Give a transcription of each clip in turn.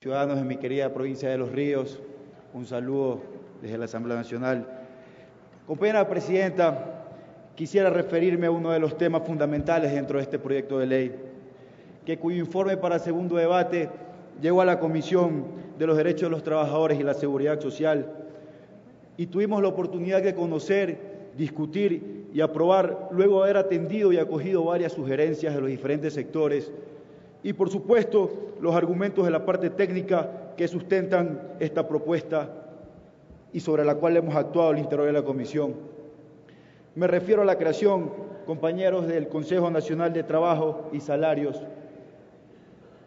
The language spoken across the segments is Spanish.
Ciudadanos de mi querida provincia de Los Ríos, un saludo desde la Asamblea Nacional. Compañera Presidenta, quisiera referirme a uno de los temas fundamentales dentro de este proyecto de ley, cuyo informe para segundo debate llegó a la Comisión de los Derechos de los Trabajadores y la Seguridad Social y tuvimos la oportunidad de conocer, discutir y aprobar, luego de haber atendido y acogido varias sugerencias de los diferentes sectores y, por supuesto, los argumentos de la parte técnica que sustentan esta propuesta y sobre la cual hemos actuado al interior de la Comisión. Me refiero a la creación, compañeros, del Consejo Nacional de Trabajo y Salarios,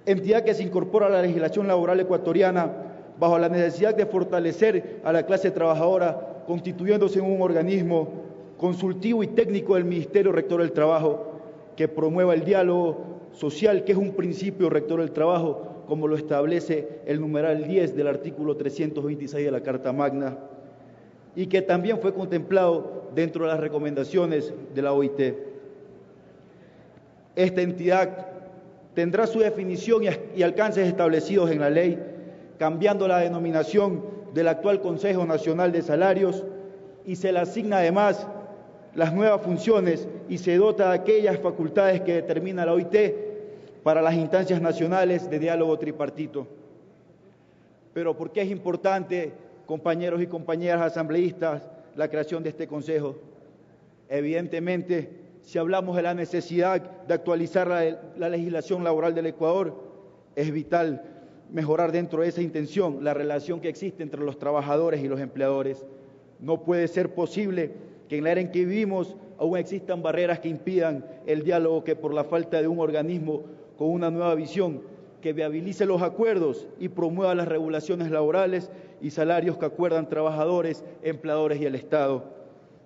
entidad que se incorpora a la legislación laboral ecuatoriana bajo la necesidad de fortalecer a la clase trabajadora, constituyéndose en un organismo consultivo y técnico del Ministerio Rector del Trabajo, que promueva el diálogo social, que es un principio rector del trabajo, como lo establece el numeral 10 del artículo 326 de la Carta Magna, y que también fue contemplado dentro de las recomendaciones de la OIT. Esta entidad tendrá su definición y alcances establecidos en la ley, cambiando la denominación del actual Consejo Nacional de Salarios, y se le asigna además las nuevas funciones y se dota de aquellas facultades que determina la OIT para las instancias nacionales de diálogo tripartito. Pero ¿por qué es importante, compañeros y compañeras asambleístas, la creación de este Consejo? Evidentemente, si hablamos de la necesidad de actualizar la legislación laboral del Ecuador, es vital mejorar dentro de esa intención la relación que existe entre los trabajadores y los empleadores. No puede ser posible que en la era en que vivimos aún existan barreras que impidan el diálogo, que por la falta de un organismo con una nueva visión que viabilice los acuerdos y promueva las regulaciones laborales y salarios que acuerdan trabajadores, empleadores y el Estado,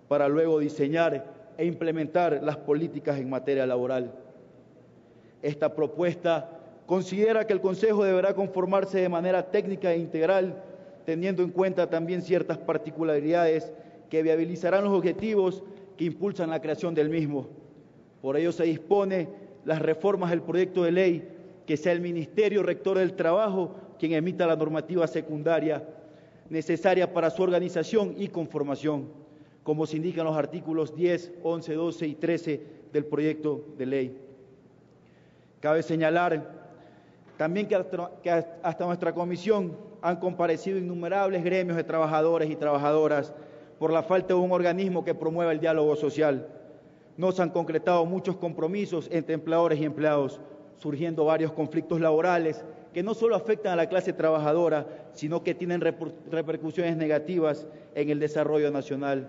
para luego diseñar e implementar las políticas en materia laboral. Esta propuesta considera que el Consejo deberá conformarse de manera técnica e integral, teniendo en cuenta también ciertas particularidades que viabilizarán los objetivos que impulsan la creación del mismo. Por ello se dispone las reformas del proyecto de ley, que sea el Ministerio Rector del Trabajo quien emita la normativa secundaria necesaria para su organización y conformación, como se indican los artículos 10, 11, 12 y 13 del proyecto de ley. Cabe señalar también que hasta nuestra comisión han comparecido innumerables gremios de trabajadores y trabajadoras por la falta de un organismo que promueva el diálogo social. No se han concretado muchos compromisos entre empleadores y empleados, surgiendo varios conflictos laborales que no solo afectan a la clase trabajadora, sino que tienen repercusiones negativas en el desarrollo nacional.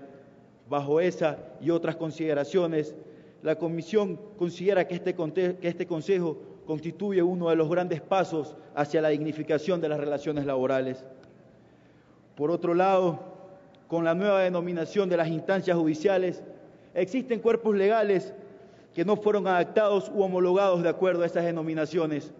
Bajo esa y otras consideraciones, la Comisión considera que este Consejo constituye uno de los grandes pasos hacia la dignificación de las relaciones laborales. Por otro lado, con la nueva denominación de las instancias judiciales, existen cuerpos legales que no fueron adaptados u homologados de acuerdo a esas denominaciones.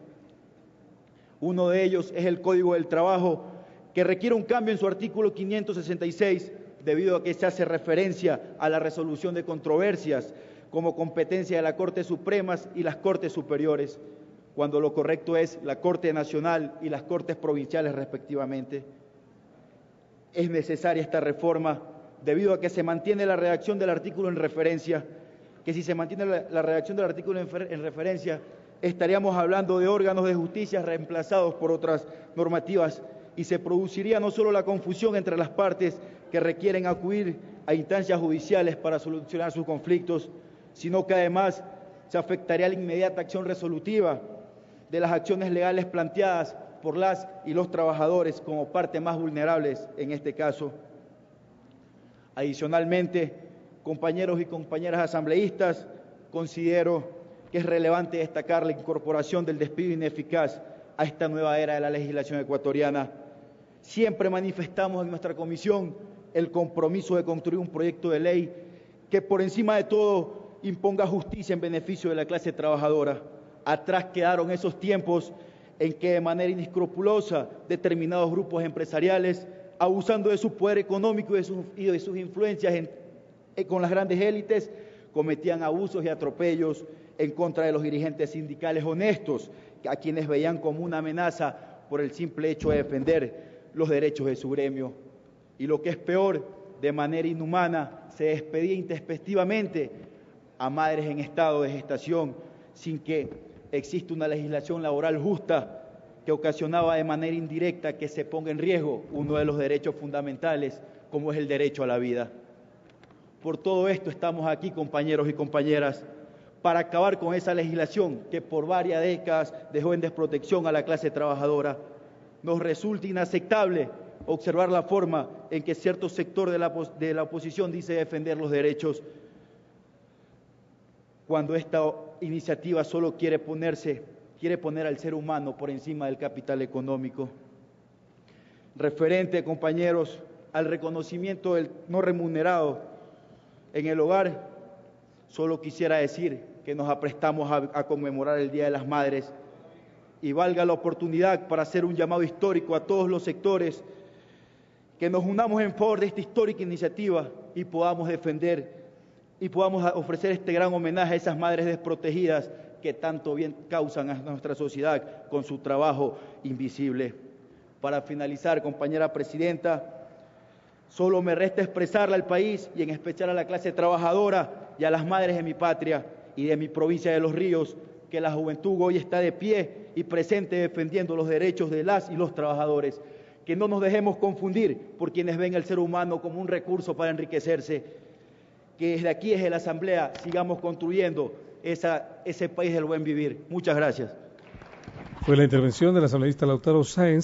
Uno de ellos es el Código del Trabajo, que requiere un cambio en su artículo 566, debido a que se hace referencia a la resolución de controversias como competencia de la Corte Supremas y las Cortes Superiores, cuando lo correcto es la Corte Nacional y las Cortes Provinciales respectivamente. Es necesaria esta reforma debido a que se mantiene la redacción del artículo en referencia, que si se mantiene la redacción del artículo en referencia, estaríamos hablando de órganos de justicia reemplazados por otras normativas y se produciría no solo la confusión entre las partes que requieren acudir a instancias judiciales para solucionar sus conflictos, sino que además se afectaría la inmediata acción resolutiva de las acciones legales planteadas por las y los trabajadores como parte más vulnerables en este caso. Adicionalmente, compañeros y compañeras asambleístas, considero que es relevante destacar la incorporación del despido ineficaz a esta nueva era de la legislación ecuatoriana. Siempre manifestamos en nuestra comisión el compromiso de construir un proyecto de ley que por encima de todo imponga justicia en beneficio de la clase trabajadora. Atrás quedaron esos tiempos en que de manera inescrupulosa determinados grupos empresariales, abusando de su poder económico y de sus influencias con las grandes élites, cometían abusos y atropellos en contra de los dirigentes sindicales honestos, a quienes veían como una amenaza por el simple hecho de defender los derechos de su gremio. Y lo que es peor, de manera inhumana, se despedía intempestivamente a madres en estado de gestación sin que exista una legislación laboral justa que ocasionaba de manera indirecta que se ponga en riesgo uno de los derechos fundamentales, como es el derecho a la vida. Por todo esto estamos aquí, compañeros y compañeras, para acabar con esa legislación que por varias décadas dejó en desprotección a la clase trabajadora. Nos resulta inaceptable observar la forma en que cierto sector de la oposición dice defender los derechos, cuando esta iniciativa solo quiere poner al ser humano por encima del capital económico. Referente, compañeros, al reconocimiento del no remunerado en el hogar, solo quisiera decir que nos aprestamos a conmemorar el Día de las Madres y valga la oportunidad para hacer un llamado histórico a todos los sectores que nos unamos en favor de esta histórica iniciativa y podamos defender y podamos ofrecer este gran homenaje a esas madres desprotegidas que tanto bien causan a nuestra sociedad con su trabajo invisible. Para finalizar, compañera presidenta, solo me resta expresarle al país y en especial a la clase trabajadora y a las madres de mi patria y de mi provincia de Los Ríos, que la juventud hoy está de pie y presente defendiendo los derechos de las y los trabajadores. Que no nos dejemos confundir por quienes ven al ser humano como un recurso para enriquecerse. Que desde aquí, desde la Asamblea, sigamos construyendo ese país del buen vivir. Muchas gracias. Fue la intervención del asambleísta Lautaro Sáenz.